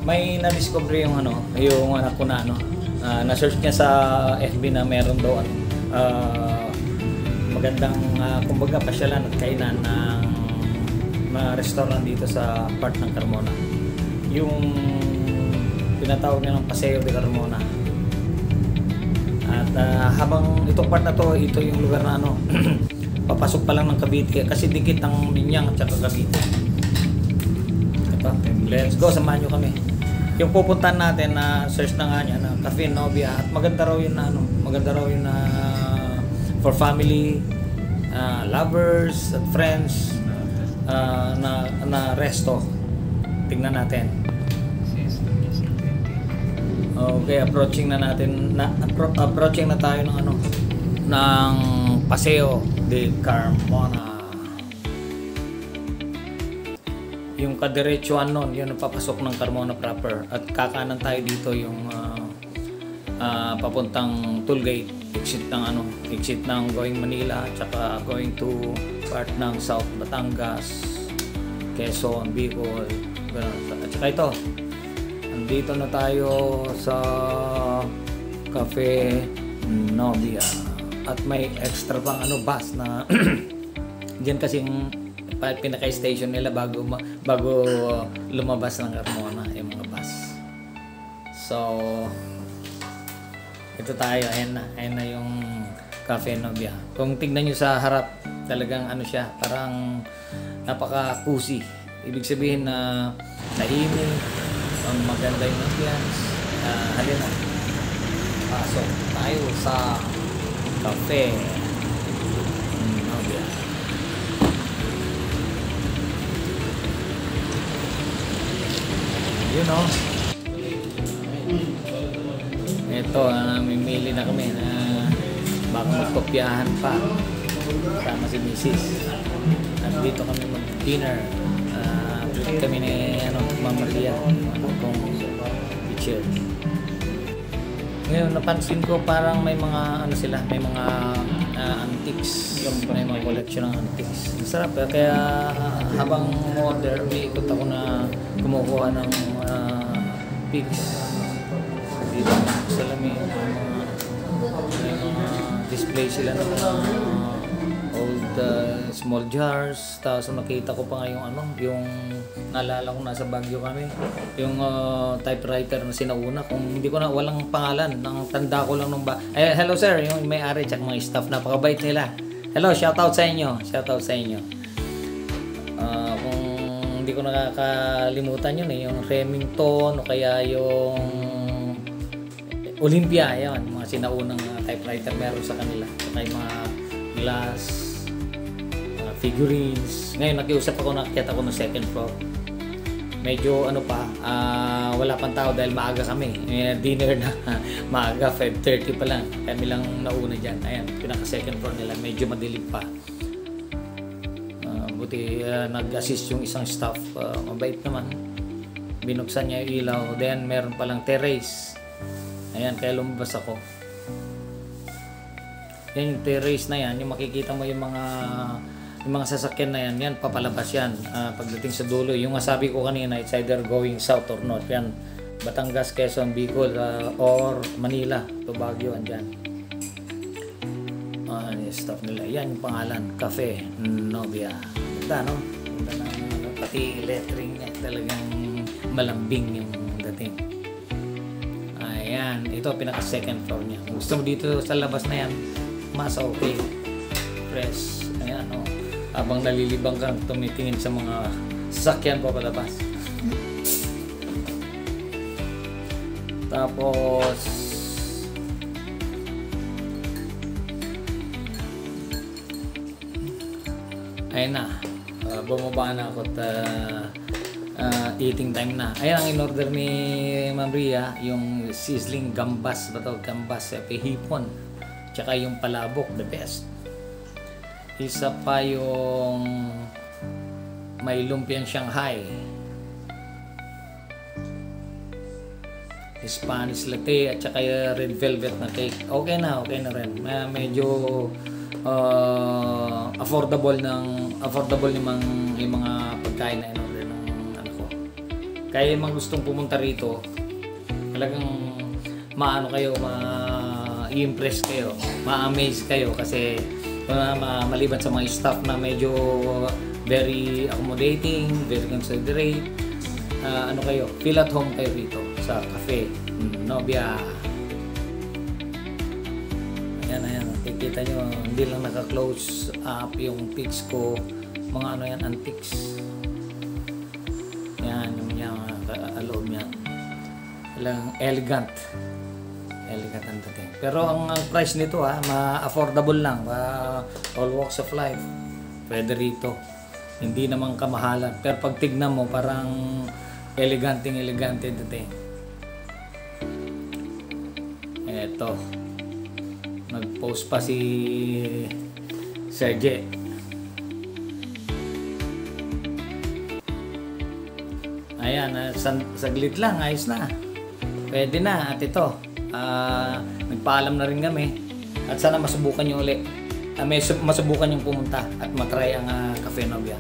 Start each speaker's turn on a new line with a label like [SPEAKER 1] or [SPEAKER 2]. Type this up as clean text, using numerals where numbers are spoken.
[SPEAKER 1] may na-discover yung yung anak ko na na-search niya sa FB na meron daw magandang kumbaga pasyalan at kainan ng restaurant dito sa part ng Carmona. Yung tinatawag niya ng Paseo de Carmona. At habang itong part na to, ito yung lugar na papasok pa lang ng Cavite kasi dikit ang Binyang at saka Cavite. Ito, let's go, samahan nyo kami. Yung pupuntahan natin na search na nga niya na Cafe Novia at maganda raw yun na for family, lovers at friends na resto. Tingnan natin. Okay, approaching na tayo ng Paseo de Carmona. Yung kadiretsuan nun, yun ang papasok ng Carmona proper. At kakanan tayo dito yung papuntang toll gate, exit ng going Manila, tsaka going to part ng South Batangas, Quezon, Bicol. At saka ito, andito na tayo sa Cafe Novia. At may extra pang bus na diyan kasing pinaka-station nila bago lumabas ng Carmona yung mga bus. So ito tayo, ayan na yung Cafe Novia. Kung tignan nyo sa harap, talagang siya, parang napaka-cozy. Ibig sabihin na tahimik, maganda yung ambience. Halina, pasok tayo sa Cafe Novia. You know, ito, namimili na kami na baka magkopyahan pa sama si Mrs. Nandito kami mag-dinner. Treat kami ni Ma'am Maria kung teacher. Ngayon napansin ko parang may mga may mga antiques, may mga collection ng antiques. Masarap kaya habang order, may ikot ako na kumukuha ng pigs. Dito sa lamin, may mga display sila ng old small jars. Tapos nakita ko pa nga yung naalala ko nasa Baguio kami, yung typewriter na sinauna, kung hindi ko walang pangalan, nang tanda ko lang nung hello sir, yung may-ari tsaka mga staff, napakabait nila. Hello, shout out sa inyo. Kung hindi ko nakakalimutan yun yung Remington o kaya yung Olympia, yan, mga sinaunang typewriter meron sa kanila. Saka yung mga glass, mga figurines. Ngayon nakiusap ako, nakakita ako ng second floor. Medyo wala pang tao dahil maaga kami. Dinner na maaga, 5:30 pa lang. Kami lang nauna dyan. Ayan, pinaka second floor nila, medyo madilim pa. Buti nag-assist yung isang staff, mabait naman. Binuksan niya yung ilaw. Then meron palang terrace. Ayan, kaya lumabas ako. Yan yung terrace na yan, yung makikita mo yung mga sasakyan na yan, papalabas yan pagdating sa dulo. Yung sabi ko kanina, it's either going south or north. Yan, Batangas, Quezon, Bicol, or Manila, to Baguio, andyan. Yung stuff nila. Yan yung pangalan, Cafe Novia. Ganda, no? Ganda na, pati lettering niya, talagang malambing yung dating. Ayan, ito pinaka second floor niya. Kung gusto mo dito sa labas na yan, mas okay. Fresh. Ayan, habang nalilibang kang tumitingin sa mga sasakyan pa palabas. Tapos ayun na, bumaba na ako at eating time na. Ayan ang in-order ni Ma'am Ria, yung sizzling gambas, gambas, hipon, tsaka yung palabok, the best. Isa pa yung may lumpiang Shanghai, Spanish latte, at saka red velvet na cake. Okay na rin. Medyo affordable yung mga pagkain na in-order ng anak ko. Kaya yung mga gustong pumunta rito, talagang maano kayo, ma-impress kayo, ma-amaze kayo kasi maliban sa mga staff na medyo very accommodating, very considerate, ano kayo, feel at home kayo rito sa cafe Nobia. Ayan, kikita nyo, hindi lang naka-close up yung pics ko, mga ano yan, antiques. Yan, yung loob niya. Walang elegant ang dating. Pero ang price nito ma-affordable lang, all walks of life pwede rito, hindi naman kamahalan, pero pag tignan mo parang elegante dating. Eto, nag-post pa si Serge. Ayan, saglit lang, ayos na, pwede na. At ito, nagpaalam na rin kami at sana masubukan nyo ulit, masubukan yung pumunta at matry ang Cafe Nobia.